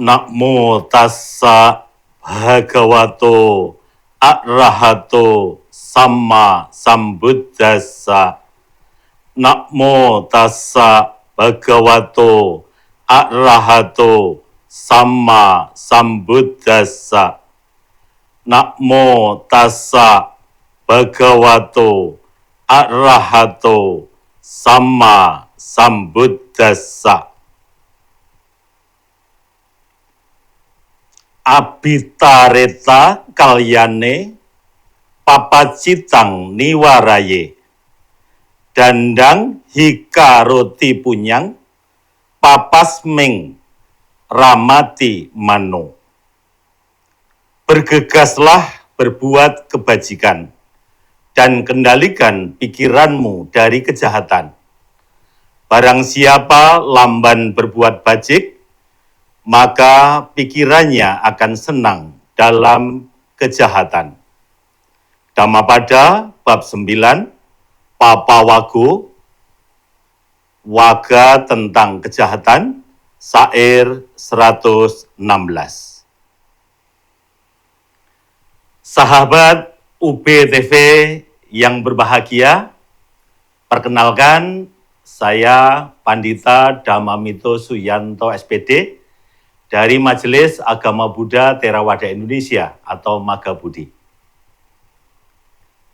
Namo tassa bhagavato arahato samma sambuddhassa. Namo tassa bhagavato arahato samma sambuddhassa. Namo tassa bhagavato arahato samma sambuddhassa. Abitareta kalyane papacitang niwaraye. Dandang hikaroti punyang papasming ramati mano. Bergegaslah berbuat kebajikan dan kendalikan pikiranmu dari kejahatan. Barang siapa lamban berbuat bajik, maka pikirannya akan senang dalam kejahatan. Dhammapada bab 9, Papawago, Waga tentang kejahatan, Syair 116. Sahabat UBTV yang berbahagia, perkenalkan saya Pandita Dhammamito Suyanto SPD dari Majelis Agama Buddha Theravada Indonesia atau Magabudi.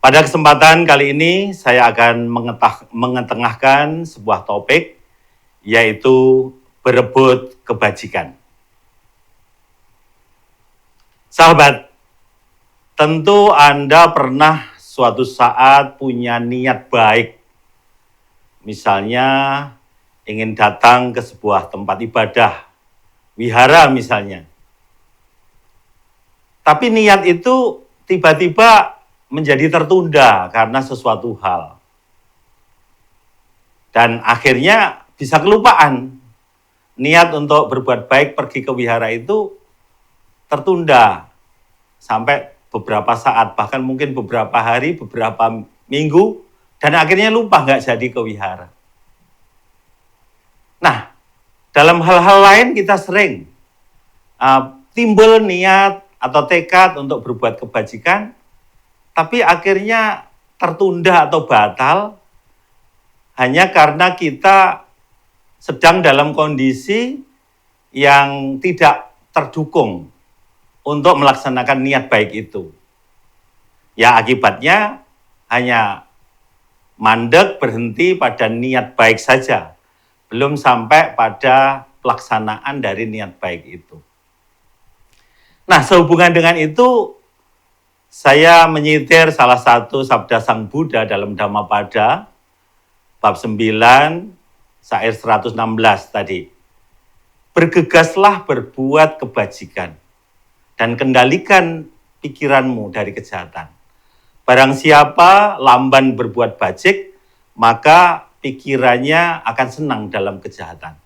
Pada kesempatan kali ini saya akan mengetengahkan sebuah topik, yaitu berebut kebajikan. Sahabat, tentu Anda pernah suatu saat punya niat baik, misalnya ingin datang ke sebuah tempat ibadah, wihara misalnya. Tapi niat itu tiba-tiba menjadi tertunda karena sesuatu hal. Dan akhirnya bisa kelupaan. Niat untuk berbuat baik pergi ke wihara itu tertunda sampai beberapa saat, bahkan mungkin beberapa hari, beberapa minggu, dan akhirnya lupa nggak jadi ke wihara. Nah, dalam hal-hal lain kita sering timbul niat atau tekad untuk berbuat kebajikan, tapi akhirnya tertunda atau batal hanya karena kita sedang dalam kondisi yang tidak terdukung untuk melaksanakan niat baik itu. Ya, akibatnya hanya mandek, berhenti pada niat baik saja, belum sampai pada pelaksanaan dari niat baik itu. Nah, sehubungan dengan itu, saya menyitir salah satu sabda Sang Buddha dalam Dhammapada, bab 9, Syair 116 tadi. Bergegaslah berbuat kebajikan dan kendalikan pikiranmu dari kejahatan. Barang siapa lamban berbuat bajik, maka pikirannya akan senang dalam kejahatan.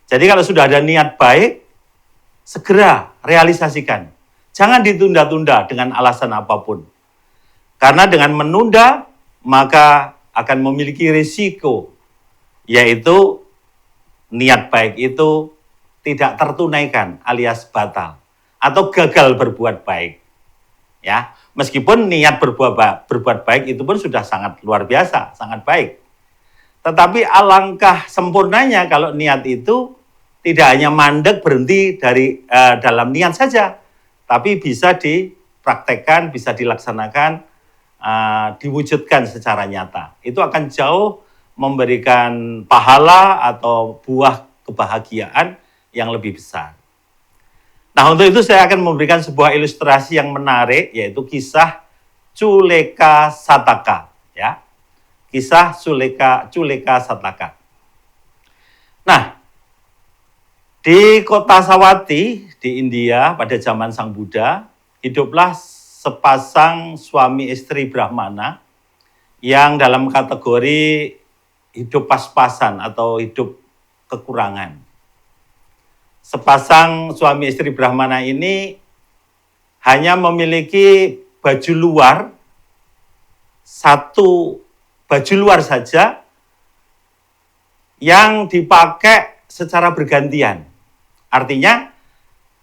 Jadi kalau sudah ada niat baik, segera realisasikan. Jangan ditunda-tunda dengan alasan apapun. Karena dengan menunda, maka akan memiliki risiko, yaitu niat baik itu tidak tertunaikan alias batal atau gagal berbuat baik. Ya, meskipun niat berbuat baik itu pun sudah sangat luar biasa, sangat baik. Tetapi alangkah sempurnanya kalau niat itu tidak hanya mandek berhenti dari dalam niat saja, tapi bisa dipraktekkan, bisa dilaksanakan, diwujudkan secara nyata. Itu akan jauh memberikan pahala atau buah kebahagiaan yang lebih besar. Nah, untuk itu saya akan memberikan sebuah ilustrasi yang menarik, yaitu kisah Culeka Sataka, ya. Kisah Culeka Sataka. Nah, di kota Sawati di India pada zaman Sang Buddha, hiduplah sepasang suami istri Brahmana yang dalam kategori hidup pas-pasan atau hidup kekurangan. Sepasang suami istri Brahmana ini hanya memiliki baju luar, satu baju luar saja yang dipakai secara bergantian. Artinya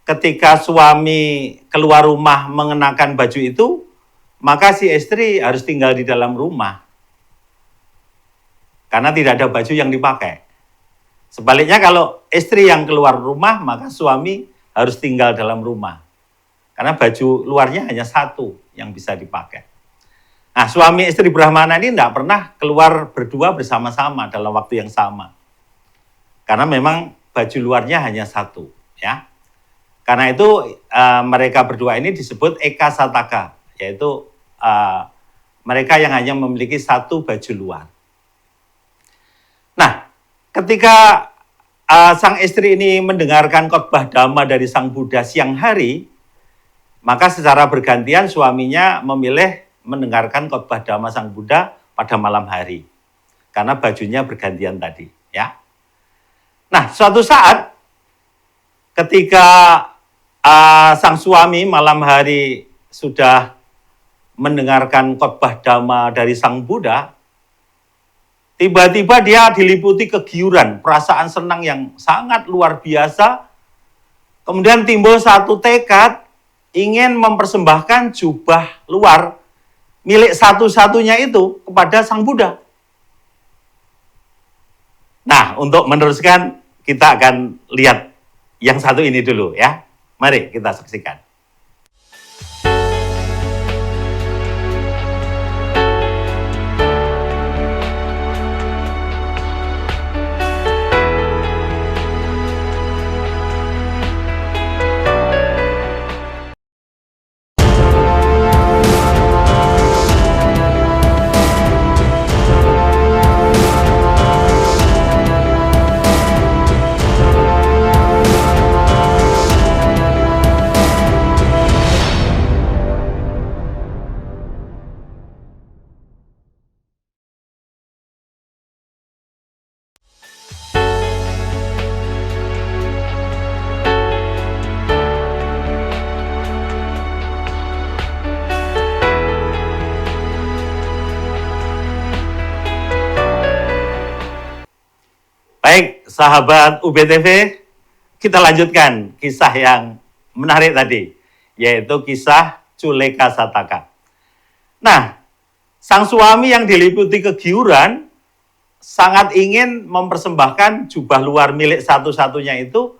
ketika suami keluar rumah mengenakan baju itu, maka si istri harus tinggal di dalam rumah. Karena tidak ada baju yang dipakai. Sebaliknya kalau istri yang keluar rumah, maka suami harus tinggal dalam rumah. Karena baju luarnya hanya satu yang bisa dipakai. Nah, suami istri Brahmana ini tidak pernah keluar berdua bersama-sama dalam waktu yang sama. Karena memang baju luarnya hanya satu, ya. Karena itu mereka berdua ini disebut Eka Sataka, yaitu mereka yang hanya memiliki satu baju luar. Nah, ketika sang istri ini mendengarkan khotbah Dhamma dari Sang Buddha siang hari, maka secara bergantian suaminya memilih mendengarkan khotbah Dhamma Sang Buddha pada malam hari. Karena bajunya bergantian tadi, ya. Nah, suatu saat ketika sang suami malam hari sudah mendengarkan khotbah Dhamma dari Sang Buddha, tiba-tiba dia diliputi kegiuran, perasaan senang yang sangat luar biasa. Kemudian timbul satu tekad ingin mempersembahkan jubah luar milik satu-satunya itu kepada Sang Buddha. Nah, untuk meneruskan kita akan lihat yang satu ini dulu ya. Mari kita saksikan. Baik, sahabat UBTV, kita lanjutkan kisah yang menarik tadi, yaitu kisah Culeka Sataka. Nah, sang suami yang diliputi kegiuran sangat ingin mempersembahkan jubah luar milik satu-satunya itu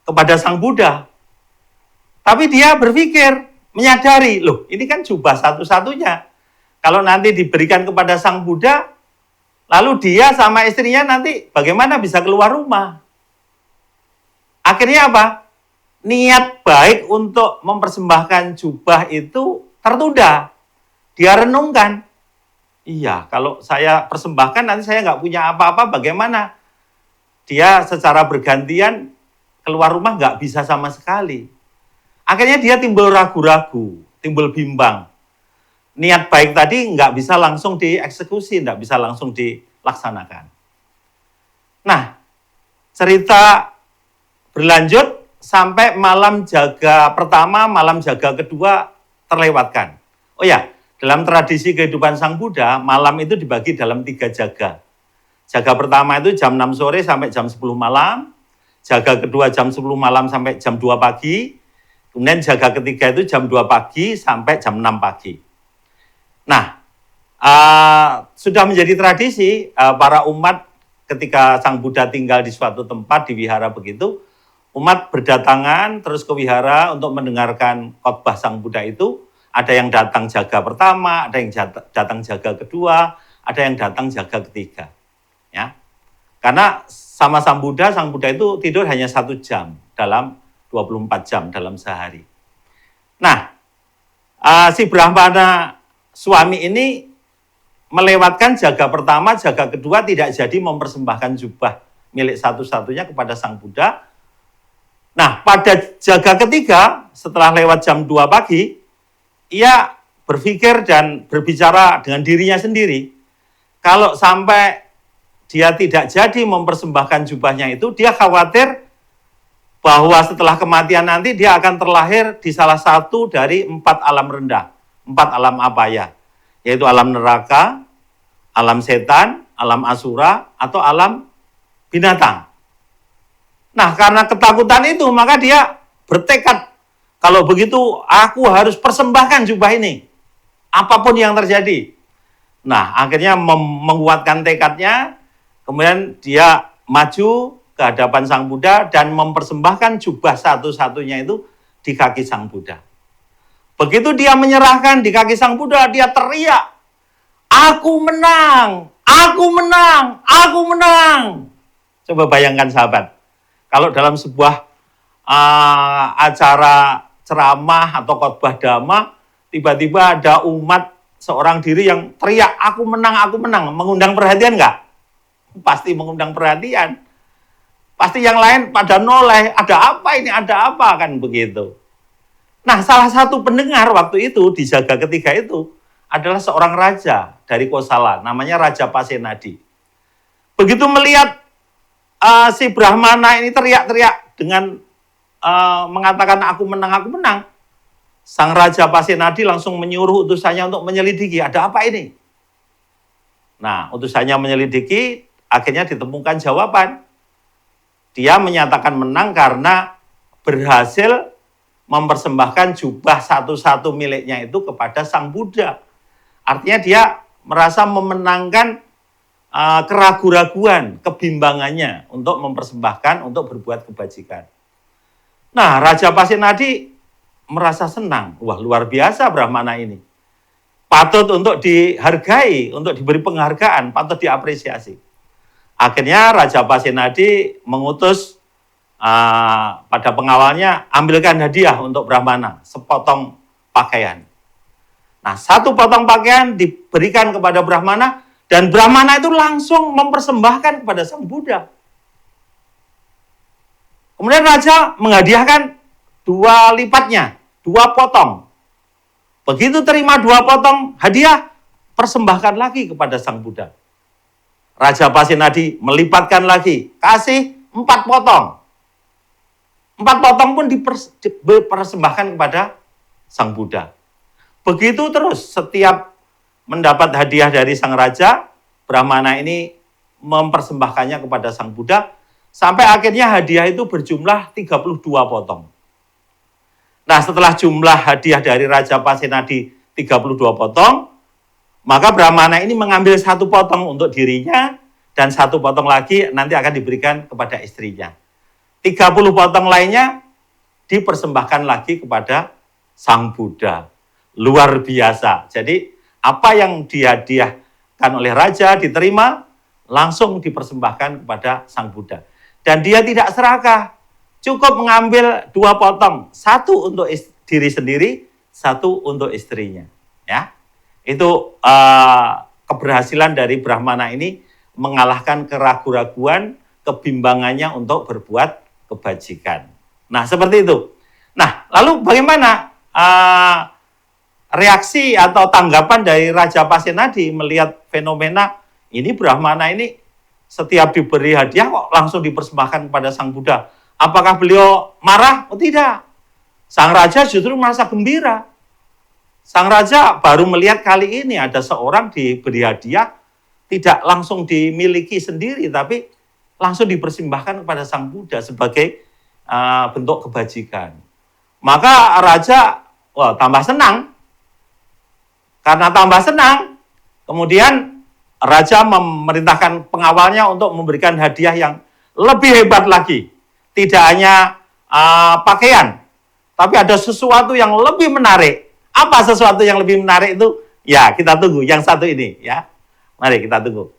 kepada Sang Buddha. Tapi dia berpikir, menyadari, loh ini kan jubah satu-satunya. Kalau nanti diberikan kepada Sang Buddha, lalu dia sama istrinya nanti bagaimana bisa keluar rumah? Akhirnya apa? Niat baik untuk mempersembahkan jubah itu tertunda. Dia renungkan. Iya, kalau saya persembahkan nanti saya nggak punya apa-apa, bagaimana? Dia secara bergantian keluar rumah nggak bisa sama sekali. Akhirnya dia timbul ragu-ragu, timbul bimbang. Niat baik tadi nggak bisa langsung dieksekusi, nggak bisa langsung dilaksanakan. Nah, cerita berlanjut sampai malam jaga pertama, malam jaga kedua terlewatkan. Oh ya, dalam tradisi kehidupan Sang Buddha, malam itu dibagi dalam 3 jaga. Jaga pertama itu jam 6 sore sampai jam 10 malam, jaga kedua jam 10 malam sampai jam 2 pagi, kemudian jaga ketiga itu jam 2 pagi sampai jam 6 pagi. Nah, sudah menjadi tradisi para umat ketika Sang Buddha tinggal di suatu tempat di wihara begitu, umat berdatangan terus ke wihara untuk mendengarkan khotbah Sang Buddha itu. Ada yang datang jaga pertama, ada yang datang jaga kedua, ada yang datang jaga ketiga. Ya, karena sama Sang Buddha itu tidur hanya 1 jam dalam 24 jam dalam sehari. Nah, si Brahmana suami ini melewatkan jaga pertama, jaga kedua tidak jadi mempersembahkan jubah milik satu-satunya kepada Sang Buddha. Nah, pada jaga ketiga, setelah lewat jam 2 pagi, ia berpikir dan berbicara dengan dirinya sendiri. Kalau sampai dia tidak jadi mempersembahkan jubahnya itu, dia khawatir bahwa setelah kematian nanti dia akan terlahir di salah satu dari 4 alam rendah, 4 alam apaya, yaitu alam neraka, alam setan, alam asura, atau alam binatang. Nah, karena ketakutan itu, maka dia bertekad, kalau begitu aku harus persembahkan jubah ini, apapun yang terjadi. Nah, akhirnya menguatkan tekadnya, kemudian dia maju ke hadapan Sang Buddha dan mempersembahkan jubah satu-satunya itu di kaki Sang Buddha. Begitu dia menyerahkan di kaki Sang Buddha, dia teriak, "Aku menang! Aku menang! Aku menang!" Coba bayangkan sahabat, kalau dalam sebuah acara ceramah atau khotbah dhamma, tiba-tiba ada umat seorang diri yang teriak, "Aku menang, aku menang." Mengundang perhatian nggak? Pasti mengundang perhatian. Pasti yang lain pada noleh, ada apa ini, ada apa, kan begitu. Nah, salah satu pendengar waktu itu di jaga ketiga itu adalah seorang raja dari Kosala, namanya Raja Pasenadi. Begitu melihat si Brahmana ini teriak-teriak dengan mengatakan aku menang, aku menang, Sang Raja Pasenadi langsung menyuruh utusannya untuk menyelidiki, ada apa ini? Nah, utusannya menyelidiki, akhirnya ditemukan jawaban. Dia menyatakan menang karena berhasil mempersembahkan jubah satu-satu miliknya itu kepada Sang Buddha. Artinya dia merasa memenangkan keraguan-raguan, kebimbangannya untuk mempersembahkan, untuk berbuat kebajikan. Nah, Raja Pasenadi merasa senang. Wah, luar biasa Brahmana ini. Patut untuk dihargai, untuk diberi penghargaan, patut diapresiasi. Akhirnya Raja Pasenadi mengutus pada pengawalnya, ambilkan hadiah untuk Brahmana, sepotong pakaian. Nah, satu potong pakaian diberikan kepada Brahmana, dan Brahmana itu langsung mempersembahkan kepada Sang Buddha. Kemudian Raja menghadiahkan 2 lipatnya, 2 potong. Begitu terima 2 potong hadiah, persembahkan lagi kepada Sang Buddha. Raja Pasenadi melipatkan lagi, kasih 4 potong. 4 potong pun dipersembahkan kepada Sang Buddha. Begitu terus, setiap mendapat hadiah dari Sang Raja, Brahmana ini mempersembahkannya kepada Sang Buddha, sampai akhirnya hadiah itu berjumlah 32 potong. Nah, setelah jumlah hadiah dari Raja Pasenadi 32 potong, maka Brahmana ini mengambil 1 potong untuk dirinya, dan 1 potong lagi nanti akan diberikan kepada istrinya. 30 potong lainnya dipersembahkan lagi kepada Sang Buddha. Luar biasa. Jadi, apa yang dihadiahkan oleh Raja diterima, langsung dipersembahkan kepada Sang Buddha. Dan dia tidak serakah. Cukup mengambil 2 potong, 1 untuk diri sendiri, 1 untuk istrinya. Ya, itu keberhasilan dari Brahmana ini mengalahkan keraguan-raguan, kebimbangannya untuk berbuat kebajikan. Nah, seperti itu. Nah, lalu bagaimana reaksi atau tanggapan dari Raja Pasenadi melihat fenomena ini? Brahmana ini setiap diberi hadiah kok langsung dipersembahkan kepada Sang Buddha. Apakah beliau marah? Oh, tidak. Sang Raja justru merasa gembira. Sang Raja baru melihat kali ini ada seorang diberi hadiah, tidak langsung dimiliki sendiri, tapi langsung dipersembahkan kepada Sang Buddha sebagai bentuk kebajikan. Maka Raja tambah senang. Karena tambah senang, kemudian Raja memerintahkan pengawalnya untuk memberikan hadiah yang lebih hebat lagi. Tidak hanya pakaian, tapi ada sesuatu yang lebih menarik. Apa sesuatu yang lebih menarik itu? Ya, kita tunggu yang satu ini, ya. Mari kita tunggu.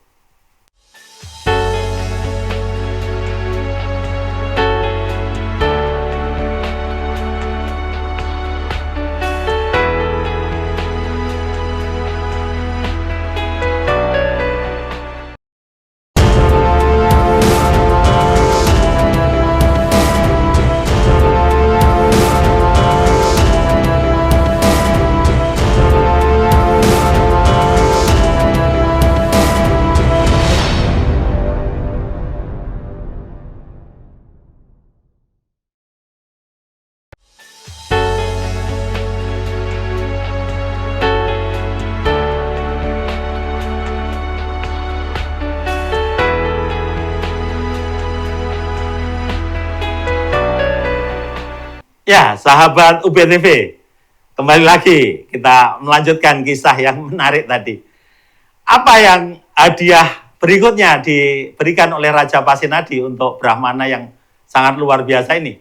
sahabat UBTV, kembali lagi kita melanjutkan kisah yang menarik tadi. Apa yang hadiah berikutnya diberikan oleh Raja Pasenadi untuk Brahmana yang sangat luar biasa ini?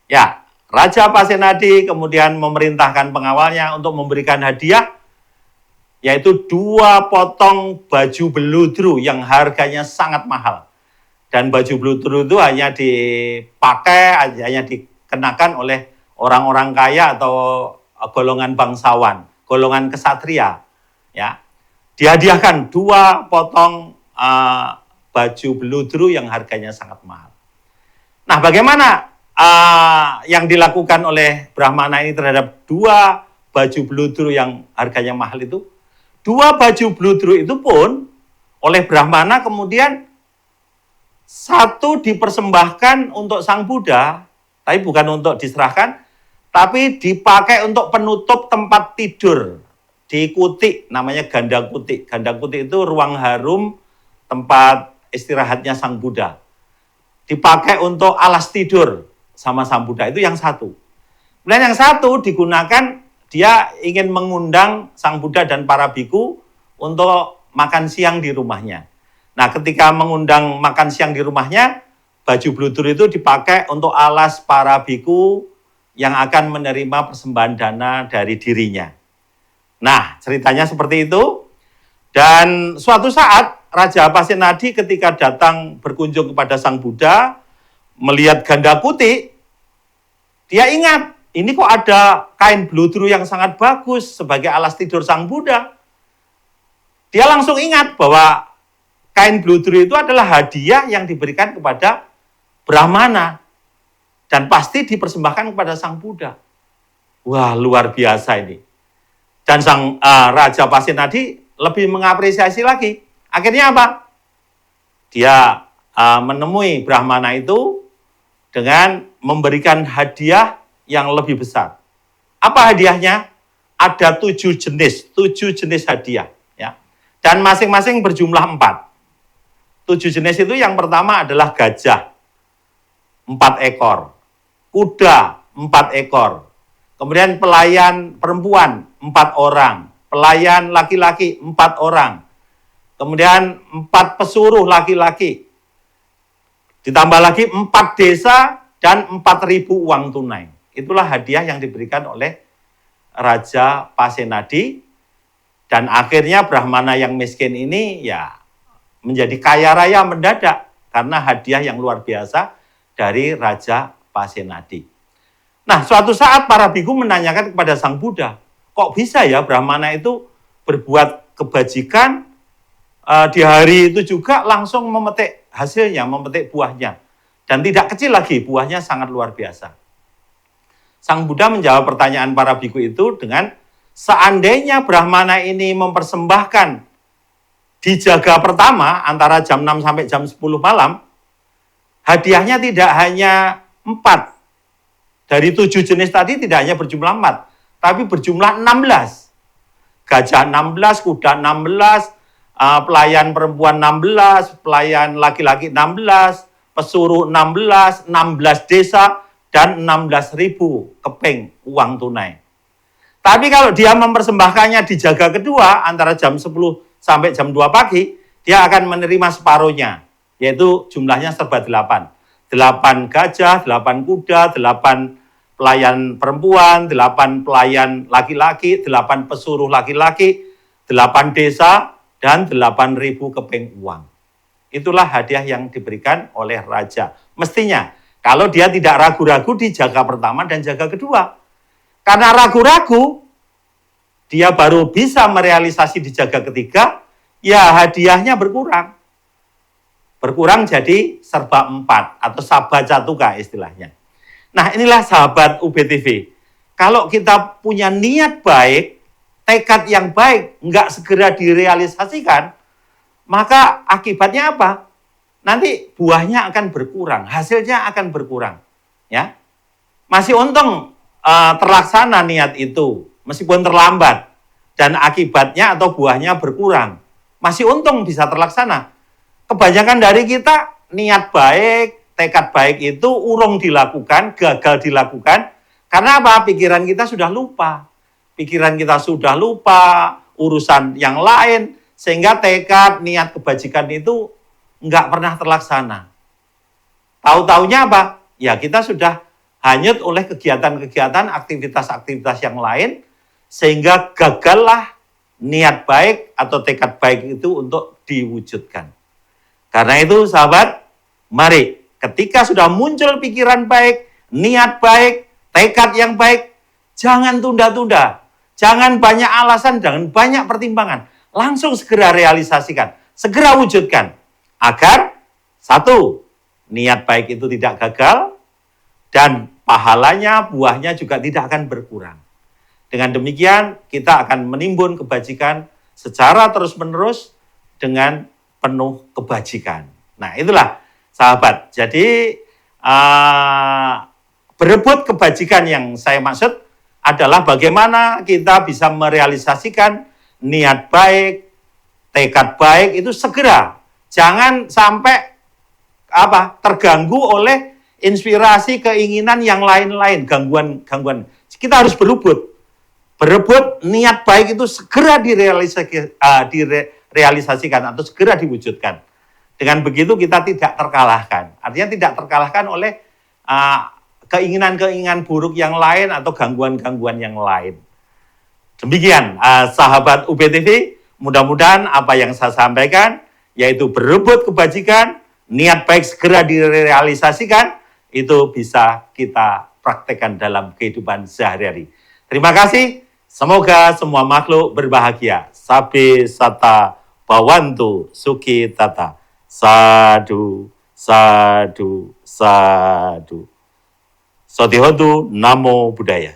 Ya, Raja Pasenadi kemudian memerintahkan pengawalnya untuk memberikan hadiah, yaitu 2 potong baju beludru yang harganya sangat mahal. Dan baju beludru itu hanya dipakai, hanya dikenakan oleh orang-orang kaya atau golongan bangsawan, golongan kesatria. Ya, dihadiahkan 2 potong baju beludru yang harganya sangat mahal. Nah, bagaimana yang dilakukan oleh Brahmana ini terhadap 2 baju beludru yang harganya mahal itu? 2 baju beludru itu pun oleh Brahmana kemudian 1 dipersembahkan untuk Sang Buddha, tapi bukan untuk diserahkan, tapi dipakai untuk penutup tempat tidur di kuti, namanya ganda kuti. Ganda kuti itu ruang harum tempat istirahatnya Sang Buddha. Dipakai untuk alas tidur sama Sang Buddha, itu yang 1. Kemudian yang 1 digunakan, dia ingin mengundang Sang Buddha dan para biku untuk makan siang di rumahnya. Nah, ketika mengundang makan siang di rumahnya, baju beludru itu dipakai untuk alas para biku yang akan menerima persembahan dana dari dirinya. Nah, ceritanya seperti itu. Dan suatu saat, Raja Pasenadi ketika datang berkunjung kepada Sang Buddha, melihat ganda kuti, dia ingat, ini kok ada kain beludru yang sangat bagus sebagai alas tidur Sang Buddha. Dia langsung ingat bahwa kain beludru itu adalah hadiah yang diberikan kepada Brahmana dan pasti dipersembahkan kepada Sang Buddha. Wah, luar biasa ini. Dan Sang Raja Pasenadi lebih mengapresiasi lagi. Akhirnya apa? Dia menemui Brahmana itu dengan memberikan hadiah yang lebih besar. Apa hadiahnya? Ada 7 jenis hadiah. Ya. Dan masing-masing berjumlah 4. 7 jenis itu yang pertama adalah gajah, 4 ekor. Kuda, 4 ekor. Kemudian pelayan perempuan, 4 orang. Pelayan laki-laki, 4 orang. Kemudian 4 pesuruh laki-laki. Ditambah lagi 4 desa dan 4.000 uang tunai. Itulah hadiah yang diberikan oleh Raja Pasenadi. Dan akhirnya Brahmana yang miskin ini ya menjadi kaya raya mendadak karena hadiah yang luar biasa dari Raja Pasenadi. Nah, suatu saat para biku menanyakan kepada Sang Buddha, kok bisa ya Brahmana itu berbuat kebajikan di hari itu juga langsung memetik hasilnya, memetik buahnya. Dan tidak kecil lagi, buahnya sangat luar biasa. Sang Buddha menjawab pertanyaan para biku itu dengan, seandainya Brahmana ini mempersembahkan di jaga pertama antara jam 6 sampai jam 10 malam, hadiahnya tidak hanya 4. Dari 7 jenis tadi tidak hanya berjumlah 4, tapi berjumlah 16. Gajah 16, kuda 16, pelayan perempuan 16, pelayan laki-laki 16, pesuruh 16, 16 desa, dan 16.000 keping uang tunai. Tapi kalau dia mempersembahkannya di jaga kedua antara jam 10 sampai jam 2 pagi, dia akan menerima separuhnya, yaitu jumlahnya serba 8. 8 gajah, 8 kuda, 8 pelayan perempuan, 8 pelayan laki-laki, 8 pesuruh laki-laki, 8 desa, dan 8.000 keping uang. Itulah hadiah yang diberikan oleh raja. Mestinya, kalau dia tidak ragu-ragu di jaga pertama dan jaga kedua. Karena ragu-ragu, dia baru bisa merealisasi di jaga ketiga, ya hadiahnya berkurang. Berkurang jadi serba 4 atau sabacatuka istilahnya. Nah, inilah sahabat UBTV. Kalau kita punya niat baik, tekad yang baik, nggak segera direalisasikan, maka akibatnya apa? Nanti buahnya akan berkurang, hasilnya akan berkurang. Ya, masih untung terlaksana niat itu, meskipun terlambat, dan akibatnya atau buahnya berkurang. Masih untung bisa terlaksana. Kebanyakan dari kita niat baik, tekad baik itu urung dilakukan, gagal dilakukan, Karena apa? Pikiran kita sudah lupa. Pikiran kita sudah lupa urusan yang lain, sehingga tekad, niat kebajikan itu nggak pernah terlaksana. Tahu-taunya apa? Ya kita sudah hanyut oleh kegiatan-kegiatan, aktivitas-aktivitas yang lain, sehingga gagallah niat baik atau tekad baik itu untuk diwujudkan. Karena itu sahabat, mari ketika sudah muncul pikiran baik, niat baik, tekad yang baik, jangan tunda-tunda. Jangan banyak alasan, jangan banyak pertimbangan. Langsung segera realisasikan, segera wujudkan. Agar, satu, niat baik itu tidak gagal, dan pahalanya, buahnya juga tidak akan berkurang. Dengan demikian, kita akan menimbun kebajikan secara terus-menerus dengan penuh kebajikan. Nah, itulah sahabat. Jadi, berebut kebajikan yang saya maksud adalah bagaimana kita bisa merealisasikan niat baik, tekad baik itu segera. Jangan sampai terganggu oleh inspirasi, keinginan yang lain-lain, gangguan. Kita harus berebut niat baik itu segera direalisasikan atau segera diwujudkan. Dengan begitu kita tidak terkalahkan. Artinya tidak terkalahkan oleh keinginan-keinginan buruk yang lain atau gangguan-gangguan yang lain. Demikian, sahabat UBTV, mudah-mudahan apa yang saya sampaikan, yaitu berebut kebajikan, niat baik segera direalisasikan, itu bisa kita praktekkan dalam kehidupan sehari-hari. Terima kasih, semoga semua makhluk berbahagia. Sabe sata bawantu suki tata. Sadu, sadu, sadu. Sotihotu, Namo Buddhaya.